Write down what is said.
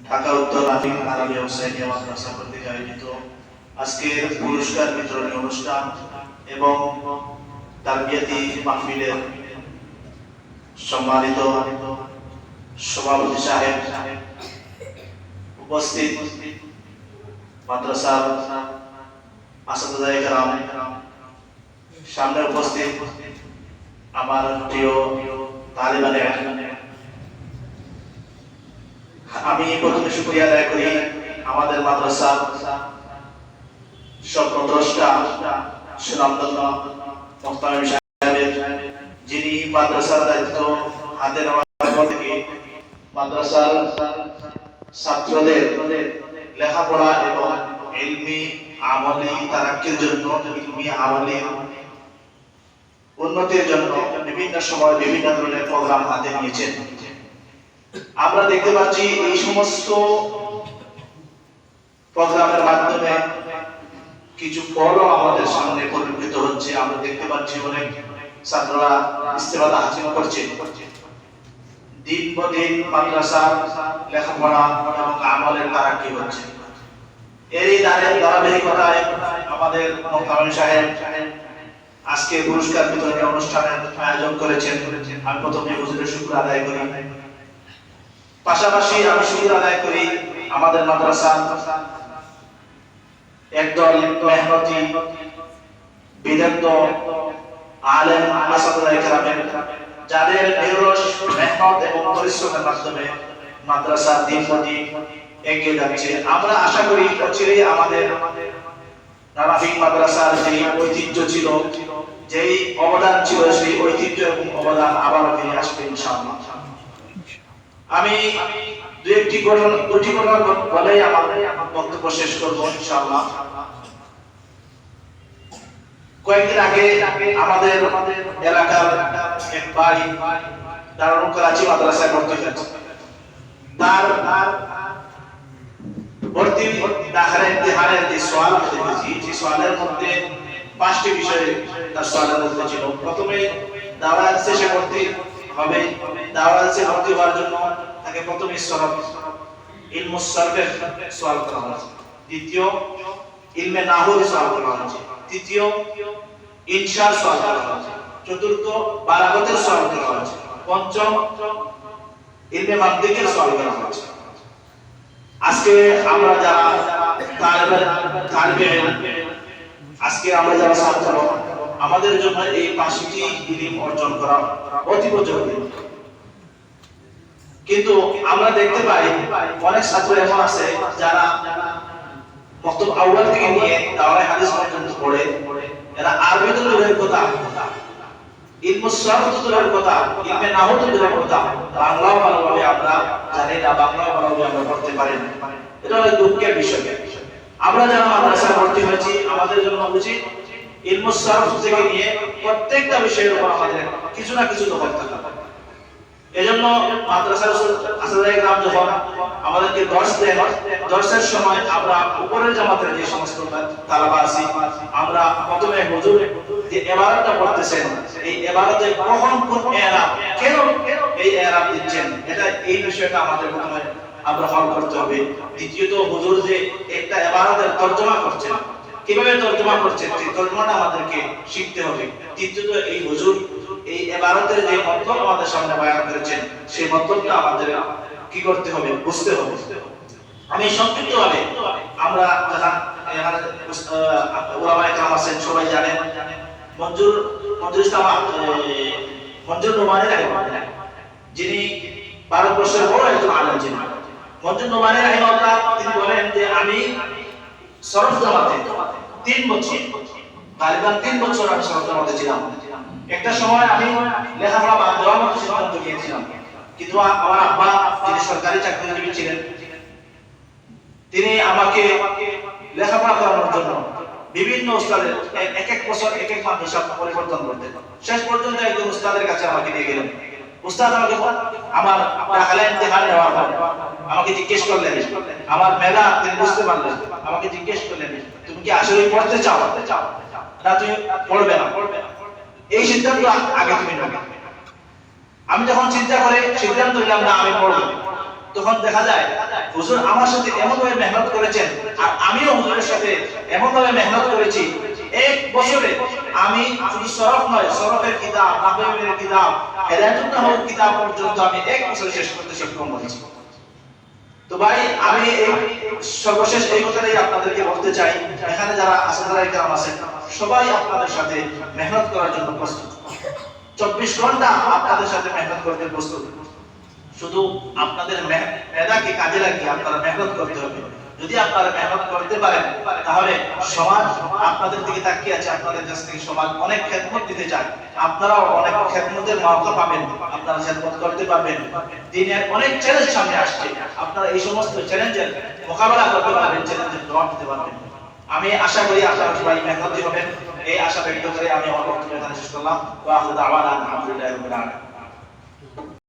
ঢাকা উত্তর আফিম আরবি হোসেনিয়া মাদ্রাসা কর্তৃক আয়োজিত আজকের পুরস্কার বিতরণী অনুষ্ঠান এবং তারবিয়াতি মাহফিলের সম্মানিত সভাপতি সাহেব, উপস্থিত মাদ্রাসার আসাদুজায়ে কেরাম, সামনে উপস্থিত আমার প্রিয় তালিবানে, আমি প্রথমে শুকরিয়া আদায় করি আমাদের মাদ্রাসার স্বপ্নদ্রষ্টা সুনামধন্য মোহতামিম সাহেবের, যিনি মাদ্রাসার দায়িত্ব হাতে নেওয়ার পর থেকে মাদ্রাসার ছাত্রদের লেখাপড়া এবং ইলমি আমলি তারাক্কির জন্য, ইলমি আমলি উন্নতির জন্য বিভিন্ন সময় বিভিন্ন ধরনের প্রোগ্রাম হাতে নিয়েছেন। আমরা দেখতে পাচ্ছি এই সমস্ত প্রোগ্রামের মাধ্যমে কিছু ফলও আমাদের সামনে পরিলক্ষিত হচ্ছে। আমরা দেখতে পাচ্ছি অনেক ছাত্ররা ইস্তেফাদা হাসিল করছে। দিন দিন মাদ্রাসার লেখাপড়া এবং আমলের তারাক্কি হচ্ছে। এরই ধারাবাহিকতায় আমাদের মোহতামিম সাহেব আজকে পুরস্কার বিতরণী অনুষ্ঠানের আয়োজন করেছেন। আমি প্রথমে হুজুরের শুকর আদায় করি, পাশাপাশি আমি শুকর আদায় করি আমাদের মাদ্রাসার একদল মেহনতি বিদগ্ধ আলেম আসাদুজায়ে কেরামের, যাদের নিরলস মেহনত এবং পরিশ্রমের মাধ্যমে মাদ্রাসা দিন দিন এগিয়ে যাচ্ছে। আমরা আশা করি অচিরেই আমাদের নারাফিক মাদ্রাসার যে ঐতিহ্য ছিল, যেই অবদান ছিল, সেই ঐতিহ্য এবং অবদান আবারও ফিরে আসবে ইনশাআল্লাহ। আমি দুটি ঘটনা বলেই আমার বক্তব্য শেষ করবো ইনশাআল্লাহ। কয়েকদিন আগে আমাদের এলাকার এক ভাই দারুল করাচি মাদ্রাসায় ভর্তি হয়েছে। তার ভর্তি দাখিলা ইমতিহানের যে সওয়াল দেখেছি, সেই সওয়ালের মধ্যে 5টি বিষয়ে তার সওয়ালের মধ্যে ছিল। প্রথমে দাওরাত শেষে ভর্তি হবে, দাওরাত শেষে ভর্তি হওয়ার জন্য তাকে প্রথমে সরফ ইলমুস সরফের সওয়াল করা হয়েছে, দ্বিতীয় ইলমে নাহউর সওয়াল করা হয়েছে, তৃতীয় ইনশার সওয়াল করা হয়েছে, চতুর্থ বালাগতের সওয়াল করা হয়েছে, পঞ্চম ইলমে মানতিকের সওয়াল করা হয়েছে। আজকে আমরা যারা তালিবে ইলম, আজকে আমরা যারা ছাত্র, আমাদের জন্য এই 5টি ইলম অর্জন করা অতীব জরুরি। কিন্তু আমরা দেখতে পাই অনেক ছাত্র এমন আছে যারা মক্তব আউয়াল থেকে নিয়ে দাওরায়ে হাদিস পর্যন্ত পড়ে, এরা আরবি তো দূরের কথা, ইলমুস সরফ তো দূরের কথা, ইলমে নাহউ তো দূরের কথা, বাংলাও ভালোভাবে আমরা জানি না, বাংলাও ভালোভাবে আমরা পড়তে পারি না। এটা হলো দুঃখের বিষয়। আমরা যারা মাদ্রাসায় ভর্তি হয়েছি, আমাদের জন্য উচিত ইলমুস সরফ থেকে নিয়ে প্রত্যেকটা বিষয়ের উপর আমাদের কিছু না কিছু দখল থাকা। এজন্য মাদ্রাসার আসাদুজায়ে কেরাম যখন আমাদেরকে দর্শ দেন, দর্শের সময় আমরা উপরের জামাতের যে সমস্ত তালাবা আছি, আমরা প্রথমে হুজুর যে ইবারতটা পড়তেছেন, এই ইবারতে কখন কোন ইরাব, কেন এই ইরাব দিচ্ছেন, এটা এই বিষয়টা আমাদের প্রথমে আমরা হল করতে হবে। দ্বিতীয়ত হুজুর যে একটা ইবারতের তরজমা করছেন, কিভাবে তরজমা করছেন, সেই তরজমাটা আমাদেরকে শিখতে হবে। তৃতীয়ত এই হুজুর এই ইবারতের যে মতলব আমাদের সামনে বয়ান করেছেন, সেই মতলবটা আমাদের কি করতে হবে, বুঝতে হবে। আমি সংক্ষিপ্তভাবে, আমরা যারা এখানে উলামায়ে কেরাম আছেন সবাই জানেন, মঞ্জুর নোমানী রাহিমাহুল্লাহ, যিনি ভারতবর্ষের বড় একজন আলেম ছিলেন। মঞ্জুর নোমানী রাহিমাহুল্লাহ তিনি বলেন যে আমি সরফ জামাতে 3 বছর, গালিবান 3 বছর আমি সরফ জামাতে ছিলাম। একটা সময় আমি লেখাপড়া বাদ দেওয়ার মতো সিদ্ধান্ত নিয়েছিলাম, কিন্তু আমার আব্বা যিনি সরকারি চাকরিজীবী ছিলেন, তিনি আমাকে লেখাপড়া করানোর জন্য বিভিন্ন উস্তাদের এক এক বছর এক এক মাদ্রাসা পরিবর্তন করতেন। শেষ পর্যন্ত একজন উস্তাদের কাছে আমাকে নিয়ে গেলেন। উস্তাদ আমাকে আমার দাখিলা ইমতিহান নেওয়ার পর আমাকে জিজ্ঞেস করলেন, আমার মেধা তিনি বুঝতে পারলেন, আমাকে জিজ্ঞেস করলেন, তুমি কি আসলে পড়তে চাও না তুমি পড়বে না, এই সিদ্ধান্ত আগে তুমি নাও। আমি যখন চিন্তা করে সিদ্ধান্ত নিলাম না আমি পড়ব, তখন যখন দেখা যায় হুজুর আমার সাথে এমন ভাবে মেহনত করেছেন আর আমিও হুজুরের সাথে এমন ভাবে মেহনত করেছি, এক বছরে আমি শুধু সরফ নয়, সরফের কিতাব, নাহওয়ের কিতাব, হেদায়াতুন নাহওর কিতাব পর্যন্ত আমি এক বছরে শেষ করতে সক্ষম হয়েছি। তো ভাই আমি এই সর্বশেষ এই কথাটাই আপনাদেরকে বলতে চাই, এখানে যারা আসাদারাই کرام আছেন সবাই আপনাদের সাথে মেহনত করার জন্য প্রস্তুত, 24 ঘন্টা আপনাদের সাথে মেহনত করতে প্রস্তুত। শুধু আপনাদের মেধাকে কাজে লাগিয়ে আপনারা মেহনত করতে হবে। যদি আপনারা মেহনত করতে পারেন তাহলে সমাজ আপনাদের দিকে তাকিয়ে আছে, আপনাদের কাছ থেকে সমাজ অনেক খেদমত দিতে চায়, আপনারাও অনেক খেদমতের মৌকা পাবেন, আপনারা খেদমত করতে পারবেন। দিনের অনেক চ্যালেঞ্জ সামনে আসছে, আপনারা এই সমস্ত চ্যালেঞ্জের মোকাবেলা করতে পারবেন, চ্যালেঞ্জের জবাব দিতে পারবেন। আমি আশা করি আপনারা সবাই মেহনতি হবেন, এই আশা ব্যক্ত করে আমি আমার বক্তব্য এখানে শেষ করলাম। ওয়া আখিরু দাওয়ানা আলহামদুলিল্লাহি রাব্বিল আলামিন।